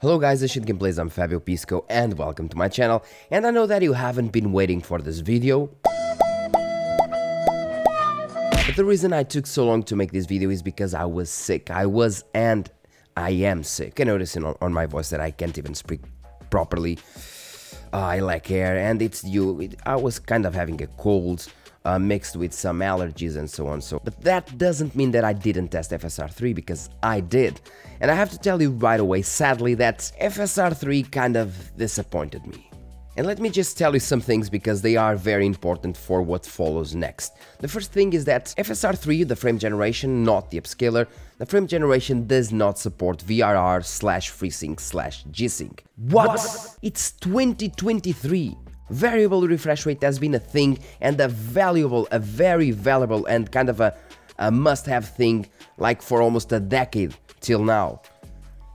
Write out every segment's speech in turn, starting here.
Hello guys, this is Gameplays, I'm Fabio Pisco and welcome to my channel. And I know that you haven't been waiting for this video, but the reason I took so long to make this video is because I was sick. I am sick. You can notice on my voice that I can't even speak properly. I lack air and it's due. I was kind of having a cold mixed with some allergies and so on. But that doesn't mean that I didn't test FSR3, because I did. And I have to tell you right away, sadly, that FSR3 kind of disappointed me. And let me just tell you some things because they are very important for what follows next. The first thing is that FSR3, the frame generation, not the upscaler, the frame generation does not support VRR/FreeSync/G-Sync. What? It's 2023. Variable refresh rate has been a thing and a very valuable and kind of a must-have thing like for almost a decade till now.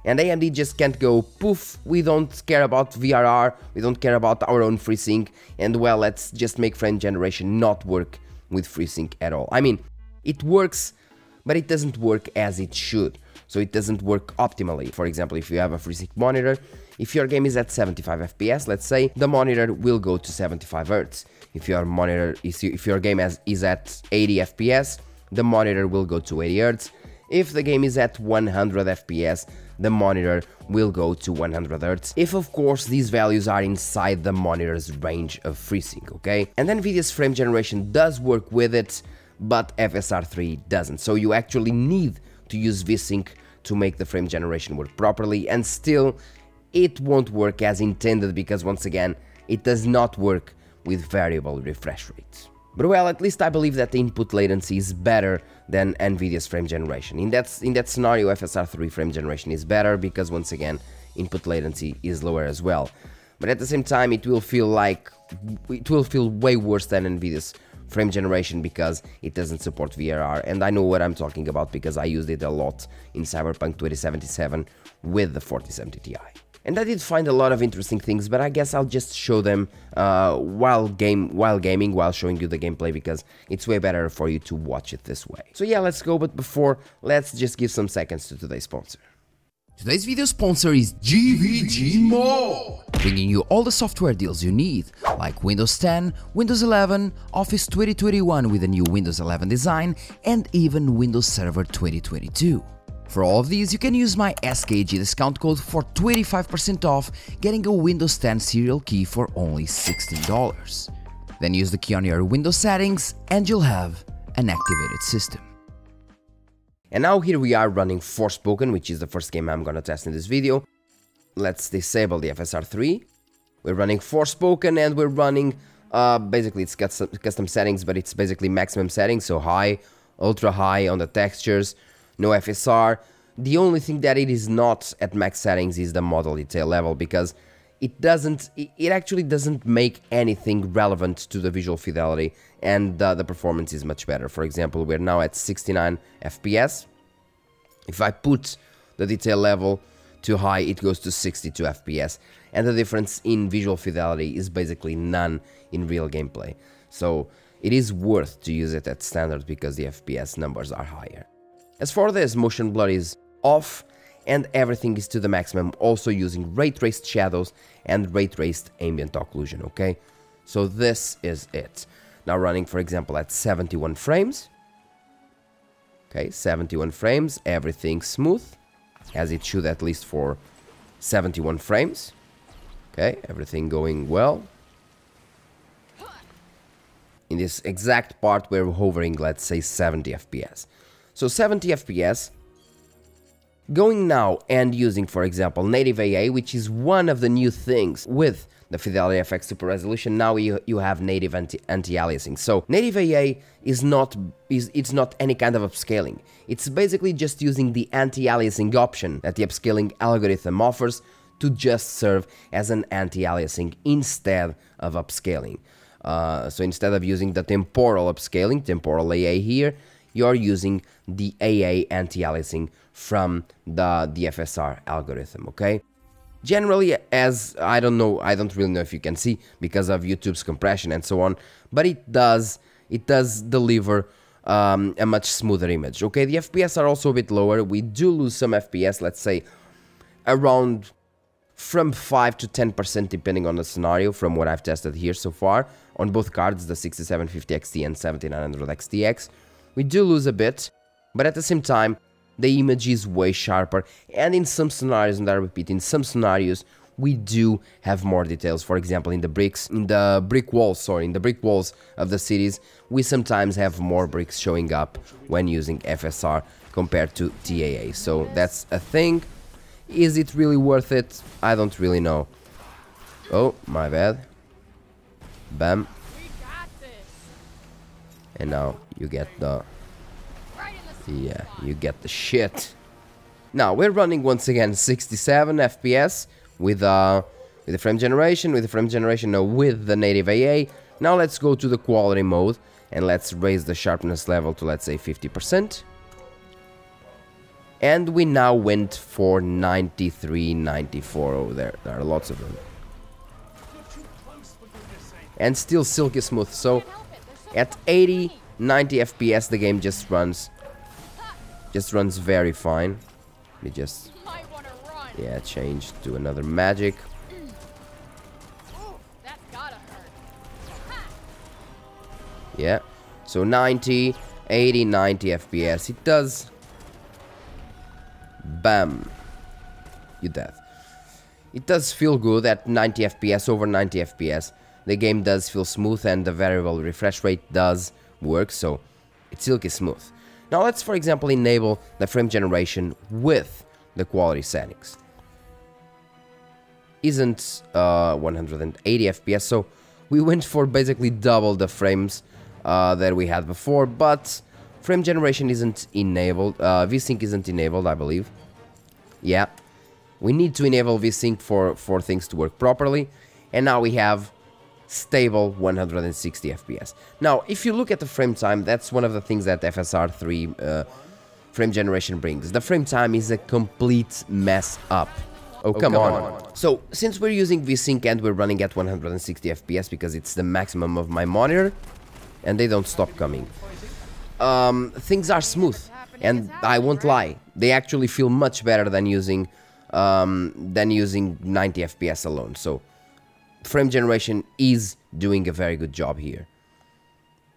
And AMD just can't go, poof, we don't care about VRR, we don't care about our own FreeSync, and well, let's just make frame generation not work with FreeSync at all. I mean, it works, but it doesn't work as it should. So it doesn't work optimally. For example, if you have a FreeSync monitor, if your game is at 75 FPS, let's say, the monitor will go to 75 Hz. If your game is at 80 FPS, the monitor will go to 80 Hz. If the game is at 100 FPS, the monitor will go to 100 Hz. If, of course, these values are inside the monitor's range of FreeSync, okay? And NVIDIA's frame generation does work with it, but FSR3 doesn't. So you actually need to use VSync to make the frame generation work properly, and still it won't work as intended because, once again, it does not work with variable refresh rates. But well, at least I believe that the input latency is better than NVIDIA's frame generation. In that scenario, FSR3 frame generation is better because, once again, input latency is lower as well. But at the same time, it will feel way worse than NVIDIA's frame generation because it doesn't support VRR, and I know what I'm talking about because I used it a lot in Cyberpunk 2077 with the 4070 Ti. And I did find a lot of interesting things, but I guess I'll just show them while gaming, while showing you the gameplay, because it's way better for you to watch it this way. So yeah, let's go, but before, let's just give some seconds to today's sponsor. Today's video sponsor is GVG Mall, bringing you all the software deals you need, like Windows 10, Windows 11, Office 2021 with a new Windows 11 design, and even Windows Server 2022. For all of these, you can use my SKG discount code for 25% off, getting a Windows 10 serial key for only $16. Then use the key on your Windows settings and you'll have an activated system. And now here we are running Forspoken, which is the first game I'm gonna test in this video. Let's disable the FSR3. We're running Forspoken and we're running, basically it's got some custom settings, but it's basically maximum settings, so high, ultra high on the textures, no FSR. The only thing that it is not at max settings is the model detail level, because it actually doesn't make anything relevant to the visual fidelity, and the performance is much better. For example, we're now at 69 FPS. If I put the detail level too high, it goes to 62 FPS, and the difference in visual fidelity is basically none in real gameplay. So it is worth to use it at standard because the FPS numbers are higher. As for this, motion blur is off and everything is to the maximum, also using ray traced shadows and ray traced ambient occlusion, okay? So this is it. Now running, for example, at 71 frames. Okay, 71 frames, everything smooth, as it should, at least for 71 frames. Okay, everything going well. In this exact part we're hovering, let's say 70 FPS. So 70 FPS, going now and using, for example, native AA, which is one of the new things with the Fidelity FX Super Resolution. Now you have native anti-aliasing. So native AA it's not any kind of upscaling. It's basically just using the anti-aliasing option that the upscaling algorithm offers to just serve as an anti-aliasing instead of upscaling. So instead of using the temporal upscaling, temporal AA here, you're using the AA anti-aliasing from the FSR algorithm, okay? Generally, as I don't really know if you can see because of YouTube's compression and so on, but it does deliver a much smoother image. Okay, the FPS are also a bit lower. We do lose some FPS, let's say around from 5 to 10% depending on the scenario from what I've tested here so far on both cards, the 6750 XT and 7900 XTX. We do lose a bit, but at the same time the image is way sharper, and in some scenarios, and I repeat, in some scenarios we do have more details. For example, in the brick walls of the cities, we sometimes have more bricks showing up when using FSR compared to TAA. So that's a thing. Is it really worth it? I don't really know. Oh, my bad. Bam. And now you get the... yeah, you get the shit. Now, we're running once again 67 FPS with the frame generation, with the native AA. Now let's go to the quality mode and let's raise the sharpness level to, let's say, 50%. And we now went for 93, 94 over there. There are lots of them. And still silky smooth. So at 80, 90 FPS the game just runs very fine. Let me just change to another magic. Yeah. So 90, 80, 90 FPS. It does. Bam. You dead. It does feel good at 90 FPS, over 90 FPS. The game does feel smooth and the variable refresh rate does work, so it's silky smooth. Now let's, for example, enable the frame generation with the quality settings. Isn't 180 FPS, so we went for basically double the frames that we had before, but frame generation isn't enabled. VSync isn't enabled, I believe. Yeah, we need to enable VSync for things to work properly, and now we have stable 160 FPS. Now, if you look at the frame time, that's one of the things that FSR3 frame generation brings. The frame time is a complete mess up. Oh, come on. So, since we're using VSync and we're running at 160 FPS because it's the maximum of my monitor, and they don't stop coming, things are smooth, and I won't lie, they actually feel much better than using 90 FPS alone. So frame generation is doing a very good job here,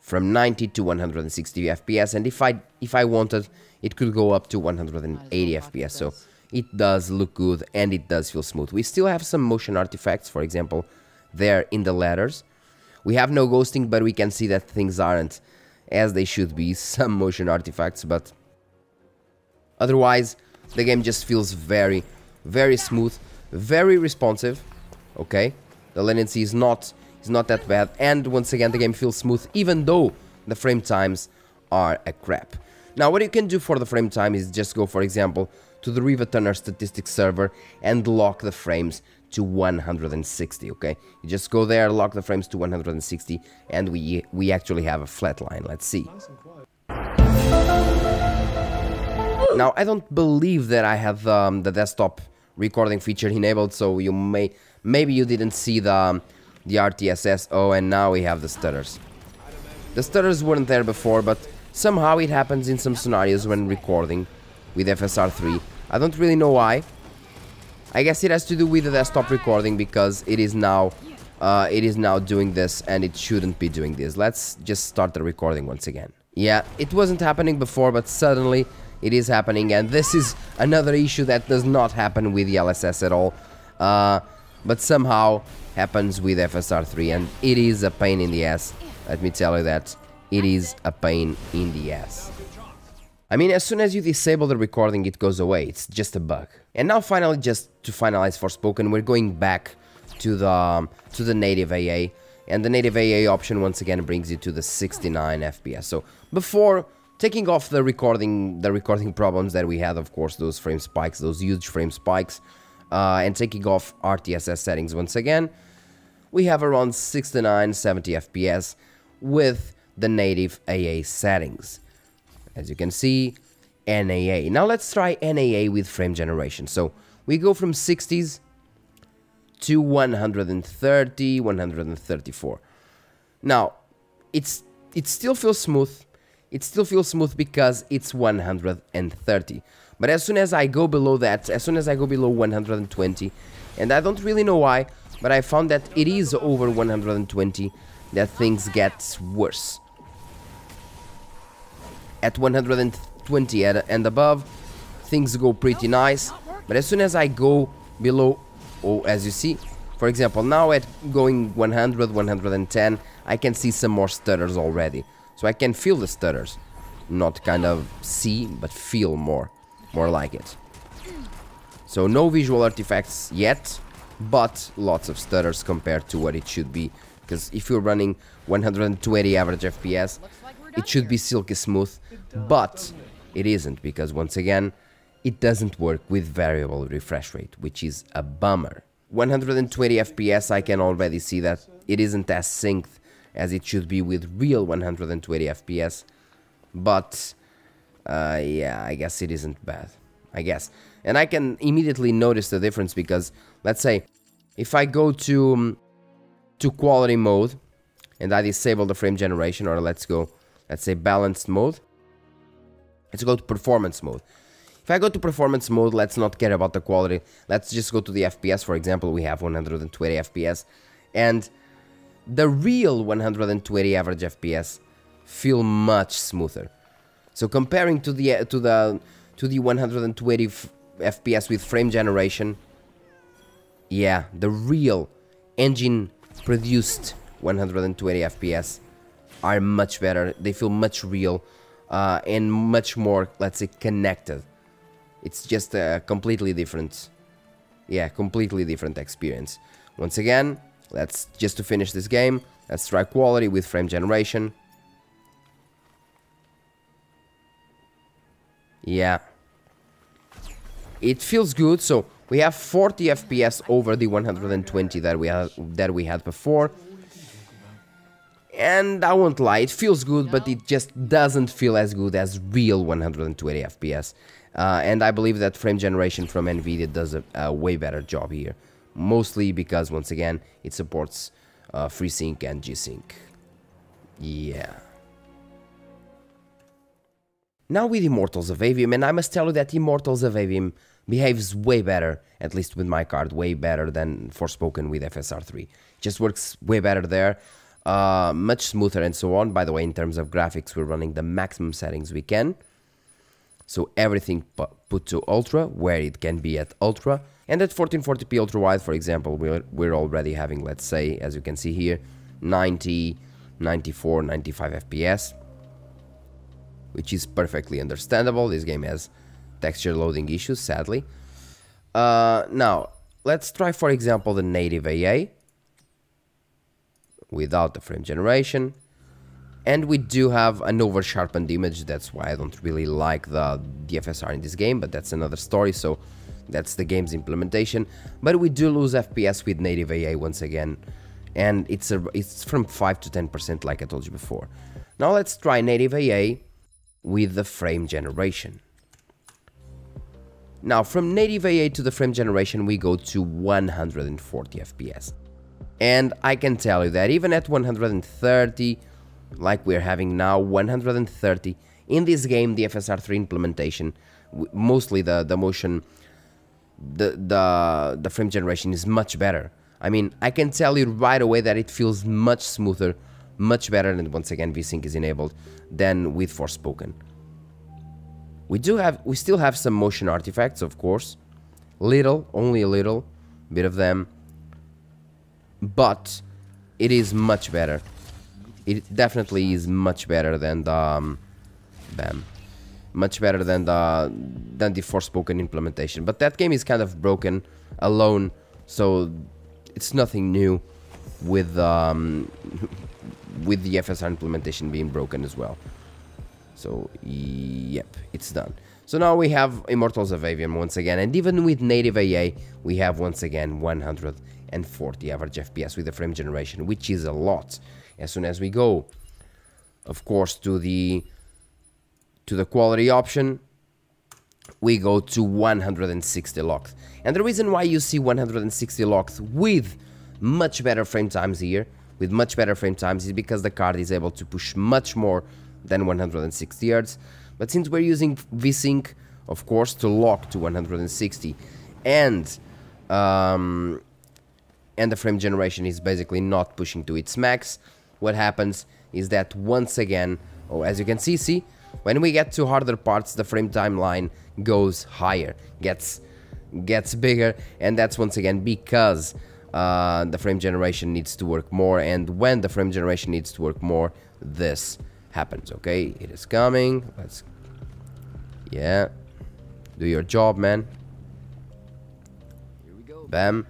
from 90 to 160 FPS, and if I wanted, it could go up to 180 FPS. So it does look good and it does feel smooth. We still have some motion artifacts, for example, there in the letters. We have no ghosting, but we can see that things aren't as they should be, some motion artifacts, but otherwise the game just feels very, very smooth, very responsive. Okay, the latency is not that bad, and once again the game feels smooth even though the frame times are a crap. Now what you can do for the frame time is just go, for example, to the Riva Turner statistics server and lock the frames to 160. Okay, you just go there, lock the frames to 160, and we actually have a flat line. Let's see. Now I don't believe that I have the desktop recording feature enabled, so you maybe you didn't see the RTSS. Oh, and now we have the stutters. The stutters weren't there before, but somehow it happens in some scenarios when recording with FSR3. I don't really know why. I guess it has to do with the desktop recording because it is now doing this and it shouldn't be doing this. Let's just start the recording once again. Yeah, it wasn't happening before, but suddenly it is happening, and this is another issue that does not happen with the LSS at all, but somehow happens with FSR3, and it is a pain in the ass. Let me tell you that it is a pain in the ass. I mean, as soon as you disable the recording, it goes away. It's just a bug. And now finally, just to finalize Forspoken, we're going back to the native AA, and the native AA option once again brings you to the 69 FPS. So before taking off the recording problems that we had, of course, those frame spikes, those huge frame spikes, and taking off RTSS settings once again, we have around 69, 70 FPS with the native AA settings. As you can see, NAA. Now let's try NAA with frame generation. So we go from 60s to 130, 134. Now, it still feels smooth. It still feels smooth because it's 130. But as soon as I go below that, as soon as I go below 120, and I don't really know why, but I found that it is over 120 that things get worse. At 120 and above, things go pretty nice, but as soon as I go below, oh, as you see, for example, now at going 100, 110, I can see some more stutters already. So I can feel the stutters. Not kind of see, but feel more like it. So no visual artifacts yet, but lots of stutters compared to what it should be. Because if you're running 120 average FPS, it should be silky smooth, but it isn't, because once again, it doesn't work with variable refresh rate, which is a bummer. 120 FPS, I can already see that it isn't as synced as it should be with real 120 FPS, but yeah, I guess it isn't bad, I guess. And I can immediately notice the difference, because let's say if I go to quality mode and I disable the frame generation, or let's say balanced mode, let's go to performance mode. If I go to performance mode, let's not care about the quality, let's just go to the FPS. For example, we have 120 FPS, and the real 120 average FPS feel much smoother. So comparing to the 120 FPS with frame generation, yeah, the real engine produced 120 FPS are much better. They feel much real and much more, let's say, connected. It's just a completely different, yeah, completely different experience. Once again, let's just to finish this game, let's try quality with frame generation. Yeah, it feels good. So we have 40 FPS over the 120 that we had before. And I won't lie, it feels good, but it just doesn't feel as good as real 120 FPS. And I believe that frame generation from NVIDIA does a way better job here. Mostly because, once again, it supports FreeSync and G-Sync. Yeah. Now with Immortals of Aveum, and I must tell you that Immortals of Aveum behaves way better, at least with my card, way better than Forspoken with FSR3. Just works way better there. Much smoother and so on. By the way, in terms of graphics, we're running the maximum settings we can. So everything put to ultra, where it can be at ultra. And at 1440p ultra wide, for example, we're already having, let's say, as you can see here, 90, 94, 95 FPS. Which is perfectly understandable. This game has texture loading issues, sadly. Now, let's try, for example, the native AA. Without the frame generation, and we do have an over sharpened image. That's why I don't really like the FSR in this game, but that's another story. So that's the game's implementation, but we do lose FPS with native AA once again, and it's from 5 to 10%, like I told you before. Now let's try native AA with the frame generation. Now from native AA to the frame generation, we go to 140 FPS. And I can tell you that even at 130, like we're having now, 130, in this game, the FSR3 implementation, mostly the motion, the frame generation is much better. I mean, I can tell you right away that it feels much smoother, much better, and once again, VSync is enabled, than with Forspoken. We still have some motion artifacts, of course, only a little bit of them. But it is much better. It definitely is much better than the much better than the Forspoken implementation. But that game is kind of broken alone, so it's nothing new with the FSR implementation being broken as well. So yep, it's done. So now we have Immortals of Aveum once again, and even with native AA, we have once again 140 average FPS with the frame generation, which is a lot. As soon as we go, of course, to the quality option, we go to 160 locked. And the reason why you see 160 locked with much better frame times here, is because the card is able to push much more than 160 Hz. But since we're using VSync of course, to lock to 160, and the frame generation is basically not pushing to its max, what happens is that once again, oh, as you can see, when we get to harder parts, the frame timeline goes higher, gets bigger, and that's once again because the frame generation needs to work more, and when the frame generation needs to work more, this happens. Okay, it is coming. Yeah, do your job, man. Here we go. Bam.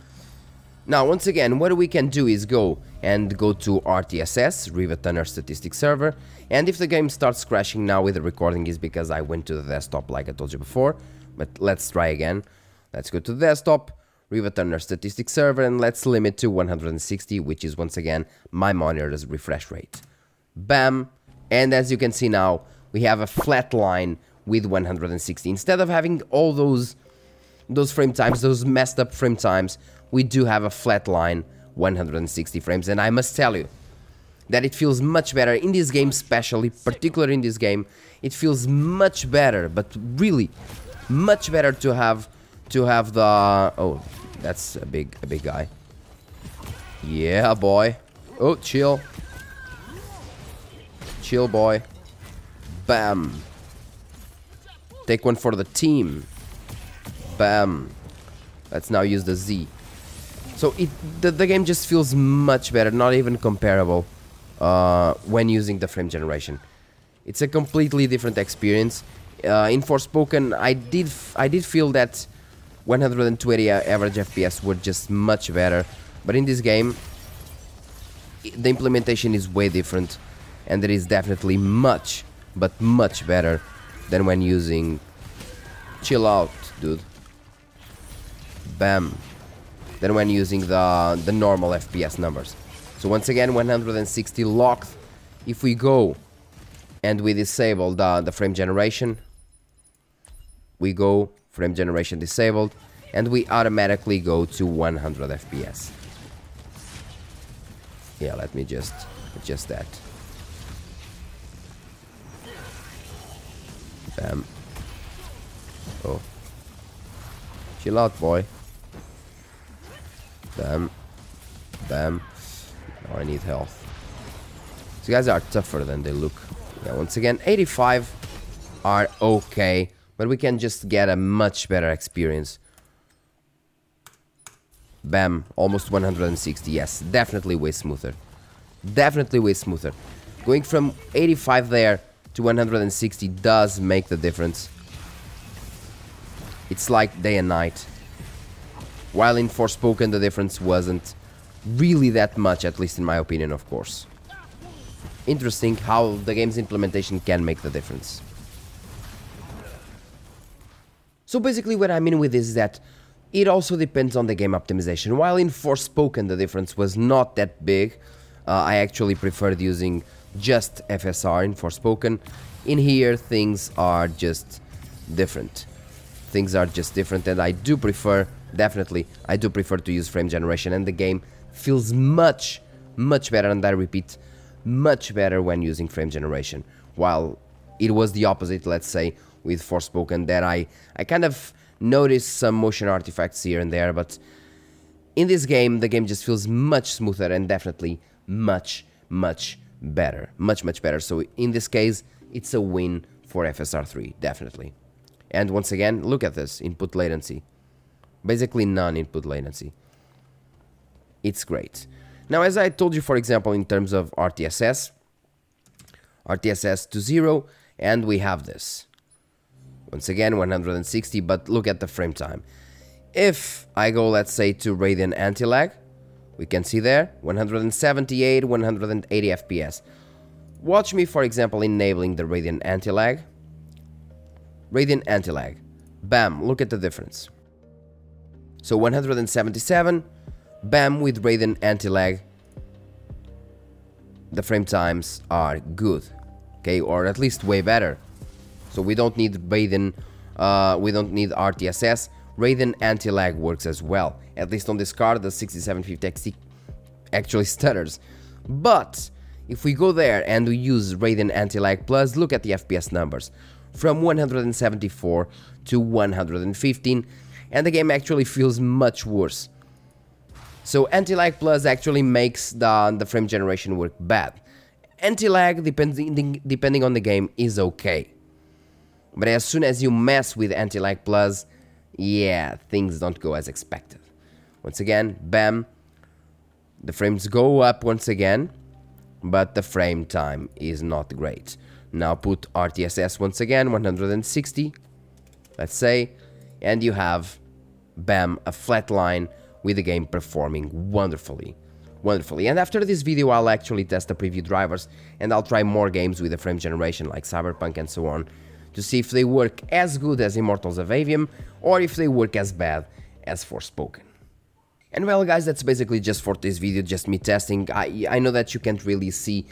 Now, once again, what we can do is go to RTSS, Rivet Tuner Statistics Server, and if the game starts crashing now with the recording is because I went to the desktop like I told you before, but let's try again. Let's go to the desktop, Rivet Tuner Statistics Server, and let's limit to 160, which is once again my monitor's refresh rate. Bam! And as you can see now, we have a flat line with 160. Instead of having all those frame times, those messed up frame times, we do have a flat line, 160 frames, and I must tell you that it feels much better in this game, particularly in this game. It feels much better, but really much better to have the... Oh, that's a big guy. Yeah, boy. Oh, chill, boy. Bam. Take one for the team. Bam. Let's now use the Z. So the game just feels much better, not even comparable when using the frame generation. It's a completely different experience. In Forspoken, I did feel that 120 average FPS were just much better, but in this game, the implementation is way different, and it is definitely much better than when using... Chill out, dude. Bam. Than when using the normal FPS numbers. So once again, 160 locked. If we go and we disable the frame generation, we go frame generation disabled, and we automatically go to 100 FPS. Yeah, let me just adjust that. Bam. Oh. Chill out, boy. Bam. Bam. Now I need health. These guys are tougher than they look. Yeah, once again, 85 are okay, but we can just get a much better experience. Bam. Almost 160. Yes, definitely way smoother. Definitely way smoother. Going from 85 there to 160 does make the difference. It's like day and night. While in Forspoken the difference wasn't really that much, at least in my opinion, of course. Interesting how the game's implementation can make the difference. So basically what I mean with this is that it also depends on the game optimization. While in Forspoken the difference was not that big, I actually preferred using just FSR in Forspoken. In here things are just different. Things are just different, and I do prefer, definitely, I do prefer to use frame generation, and the game feels much better, and I repeat, much better when using frame generation. While it was the opposite, let's say, with Forspoken, that I kind of noticed some motion artifacts here and there, but in this game, the game just feels much smoother and definitely much better. Much better. So in this case, it's a win for FSR3, definitely. And once again, look at this, input latency. Basically none input latency. It's great. Now, as I told you, for example, in terms of RTSS to 0, and we have this. Once again, 160, but look at the frame time. If I go, let's say, to Radeon anti-lag, we can see there, 178, 180 FPS. Watch me, for example, enabling the Radeon anti-lag. Radeon anti-lag. Bam, look at the difference. So 177, bam, with Radeon anti-lag, the frame times are good, okay, or at least way better. So we don't need Radeon, we don't need RTSS. Radeon anti-lag works as well. At least on this card, the 6750 XT actually stutters. But if we go there and we use Radeon anti-lag plus, look at the FPS numbers. from 174 to 115, and the game actually feels much worse. So anti-lag plus actually makes the frame generation work bad. Anti-lag, depending on the game, is okay. But as soon as you mess with anti-lag plus, yeah, things don't go as expected. Once again, bam, the frames go up once again, but the frame time is not great. Now put RTSS once again, 160, let's say, and you have, bam, a flat line with the game performing wonderfully. And after this video, I'll actually test the preview drivers, and I'll try more games with the frame generation like Cyberpunk and so on, to see if they work as good as Immortals of Aveum, or if they work as bad as Forspoken. And well guys, that's basically just for this video, just me testing. I know that you can't really see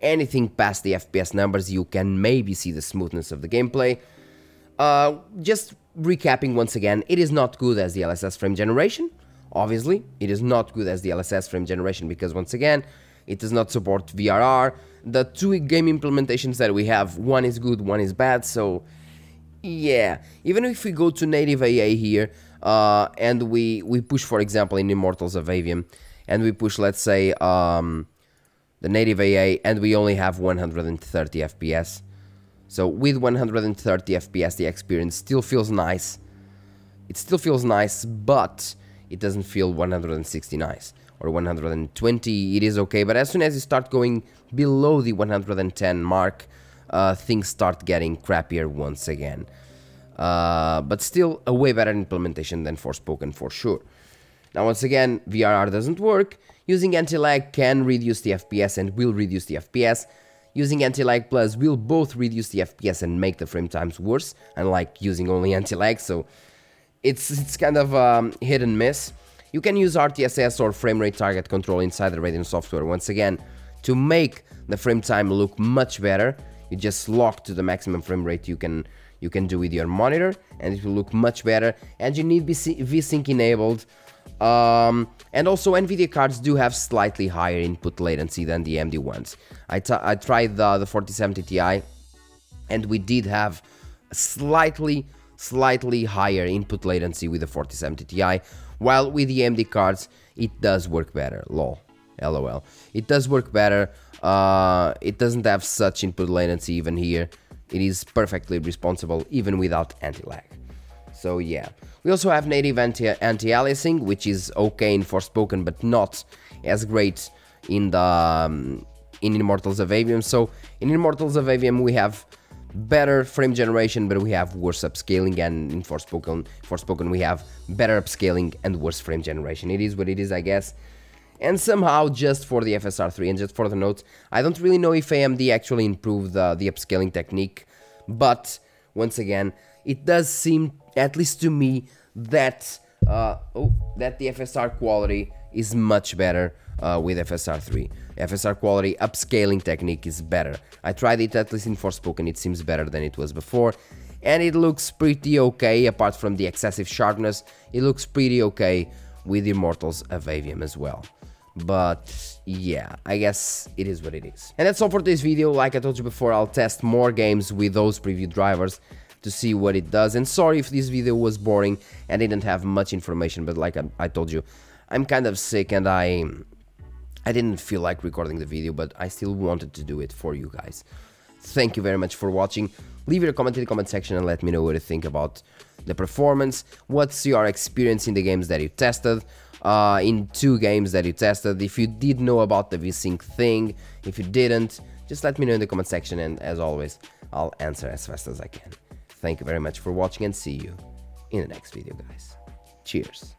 anything past the FPS numbers, you can maybe see the smoothness of the gameplay. Just recapping once again, it is not good as the LSS frame generation. Obviously, it is not good as the LSS frame generation because once again, it does not support VRR. The two game implementations that we have, one is good, one is bad, so yeah. Even if we go to native AA here, and we push, for example, in Immortals of Aveum, and we push, let's say, the native AA, and we only have 130 FPS. So with 130 FPS, the experience still feels nice. It still feels nice, but it doesn't feel 160 nice. Or 120, it is okay, but as soon as you start going below the 110 mark, things start getting crappier once again. But still a way better implementation than Forspoken for sure. Now once again, VRR doesn't work. Using anti-lag can reduce the FPS and will reduce the FPS. Using anti-lag plus will both reduce the FPS and make the frame times worse, unlike using only anti-lag, so it's kind of hit and miss. You can use RTSS or frame rate target control inside the Radeon software once again to make the frame time look much better. You just lock to the maximum frame rate you can do with your monitor, and it will look much better. And you need VSync enabled. And also NVIDIA cards do have slightly higher input latency than the AMD ones. I tried the 4070 Ti, and we did have slightly higher input latency with the 4070 Ti, while with the AMD cards it does work better. LOL. It does work better. It doesn't have such input latency even here. It is perfectly responsible even without anti-lag. So yeah. We also have native anti-aliasing, which is okay in Forspoken, but not as great in the in Immortals of Aveum. So in Immortals of Aveum we have better frame generation, but we have worse upscaling, and in Forspoken we have better upscaling and worse frame generation. It is what it is, I guess. And somehow, just for the FSR3 and just for the notes, I don't really know if AMD actually improved the upscaling technique, but once again, it does seem, at least to me, that that the FSR quality is much better with FSR3. FSR quality upscaling technique is better. I tried it at least in Forspoken, it seems better than it was before, and it looks pretty okay, apart from the excessive sharpness, it looks pretty okay with Immortals of Aveum as well. But yeah, I guess it is what it is. And that's all for this video. Like I told you before, I'll test more games with those preview drivers to see what it does. And sorry if this video was boring and didn't have much information, but like I told you, I'm kind of sick and I didn't feel like recording the video, but I still wanted to do it for you guys. Thank you very much for watching. Leave your comment in the comment section and let me know what you think about the performance. What's your experience in the games that you tested, in 2 games that you tested? If you did know about the VSync thing, if you didn't, just let me know in the comment section, and as always, I'll answer as fast as I can. Thank you very much for watching and see you in the next video, guys. Cheers.